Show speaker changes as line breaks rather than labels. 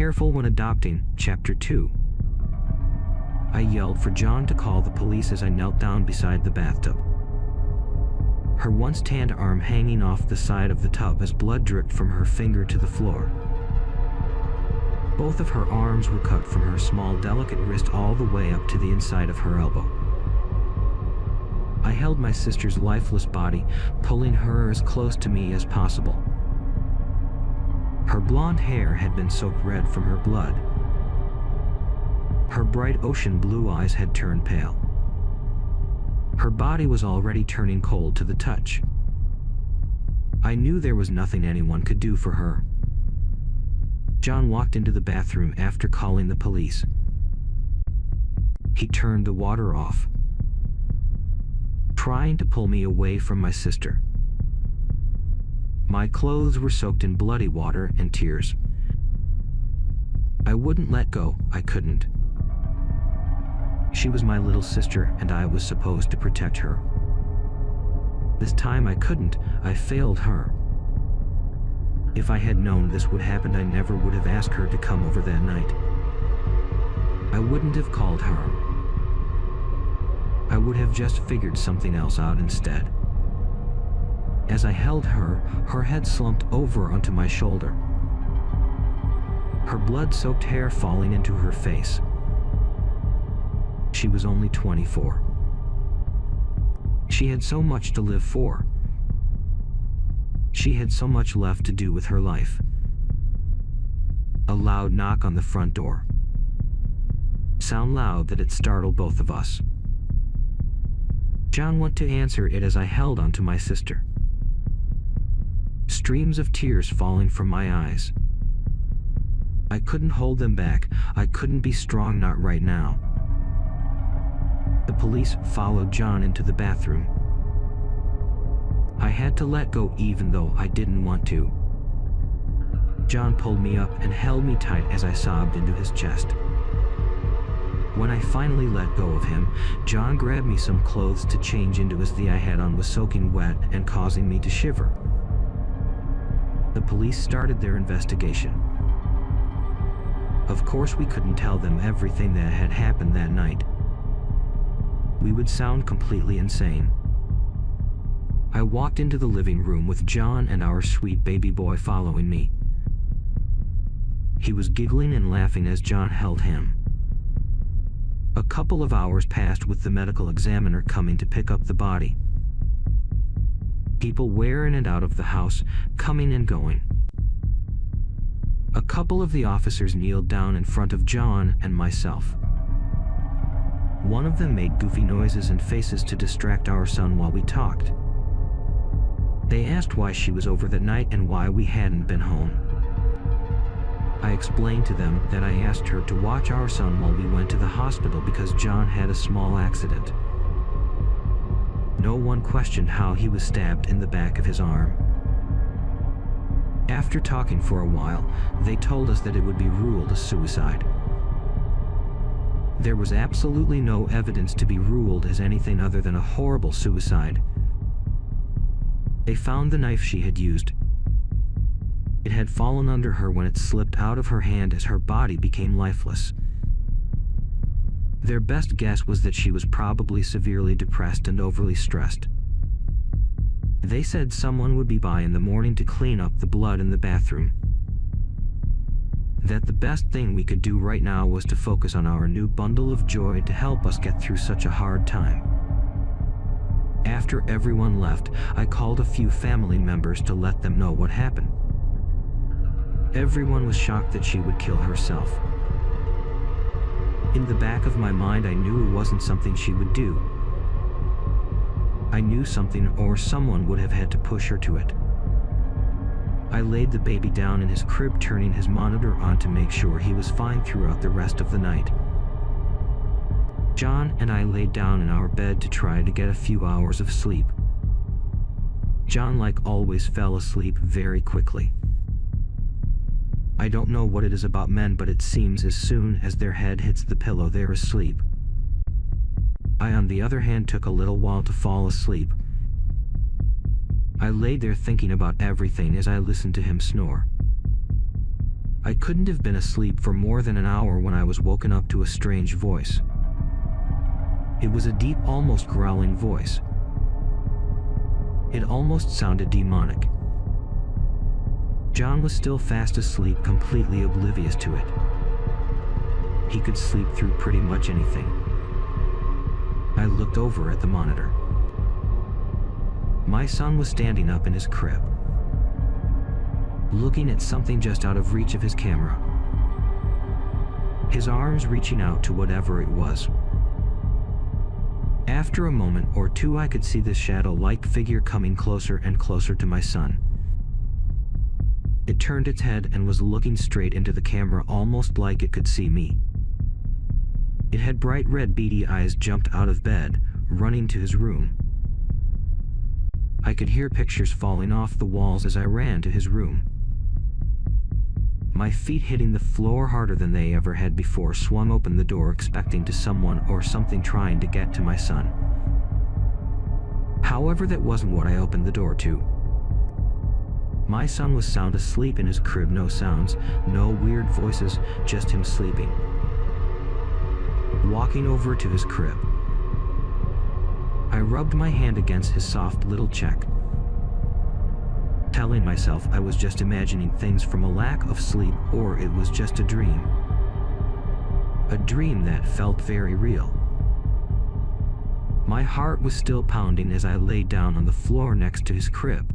careful when adopting, Chapter 2. I yelled for John to call the police as I knelt down beside the bathtub. Her once tanned arm hanging off the side of the tub as blood dripped from her finger to the floor. Both of her arms were cut from her small, delicate wrist all the way up to the inside of her elbow. I held my sister's lifeless body, pulling her as close to me as possible. Her blonde hair had been soaked red from her blood. Her bright ocean blue eyes had turned pale. Her body was already turning cold to the touch. I knew there was nothing anyone could do for her. John walked into the bathroom after calling the police. He turned the water off, trying to pull me away from my sister. My clothes were soaked in bloody water and tears. I wouldn't let go, I couldn't. She was my little sister and I was supposed to protect her. This time I couldn't, I failed her. If I had known this would happen, I never would have asked her to come over that night. I wouldn't have called her. I would have just figured something else out instead. As I held her, her head slumped over onto my shoulder, her blood-soaked hair falling into her face. She was only 24. She had so much to live for. She had so much left to do with her life. A loud knock on the front door. Sound loud that it startled both of us. John went to answer it as I held onto my sister. Streams of tears falling from my eyes. I couldn't hold them back. I couldn't be strong, not right now. The police followed John into the bathroom. I had to let go even though I didn't want to. John pulled me up and held me tight as I sobbed into his chest. When I finally let go of him, John grabbed me some clothes to change into as the I had on was soaking wet and causing me to shiver. The police started their investigation. Of course, we couldn't tell them everything that had happened that night. We would sound completely insane. I walked into the living room with John and our sweet baby boy following me. He was giggling and laughing as John held him. A couple of hours passed with the medical examiner coming to pick up the body. People were in and out of the house, coming and going. A couple of the officers kneeled down in front of John and myself. One of them made goofy noises and faces to distract our son while we talked. They asked why she was over that night and why we hadn't been home. I explained to them that I asked her to watch our son while we went to the hospital because John had a small accident. No one questioned how he was stabbed in the back of his arm. After talking for a while, they told us that it would be ruled a suicide. There was absolutely no evidence to be ruled as anything other than a horrible suicide. They found the knife she had used. It had fallen under her when it slipped out of her hand as her body became lifeless. Their best guess was that she was probably severely depressed and overly stressed. They said someone would be by in the morning to clean up the blood in the bathroom. That the best thing we could do right now was to focus on our new bundle of joy to help us get through such a hard time. After everyone left, I called a few family members to let them know what happened. Everyone was shocked that she would kill herself. In the back of my mind, I knew it wasn't something she would do. I knew something or someone would have had to push her to it. I laid the baby down in his crib, turning his monitor on to make sure he was fine throughout the rest of the night. John and I laid down in our bed to try to get a few hours of sleep. John, like always, fell asleep very quickly. I don't know what it is about men, but it seems as soon as their head hits the pillow, they're asleep. I, on the other hand, took a little while to fall asleep. I laid there thinking about everything as I listened to him snore. I couldn't have been asleep for more than an hour when I was woken up to a strange voice. It was a deep, almost growling voice. It almost sounded demonic. John was still fast asleep, completely oblivious to it. He could sleep through pretty much anything. I looked over at the monitor. My son was standing up in his crib, looking at something just out of reach of his camera, his arms reaching out to whatever it was. After a moment or two, I could see the shadow-like figure coming closer and closer to my son. It turned its head and was looking straight into the camera, almost like it could see me. It had bright red beady eyes, jumped out of bed, running to his room. I could hear pictures falling off the walls as I ran to his room. My feet hitting the floor harder than they ever had before, swung open the door, expecting to someone or something trying to get to my son. However, that wasn't what I opened the door to. My son was sound asleep in his crib, no sounds, no weird voices, just him sleeping. Walking over to his crib, I rubbed my hand against his soft little cheek, telling myself I was just imagining things from a lack of sleep, or it was just a dream. A dream that felt very real. My heart was still pounding as I lay down on the floor next to his crib,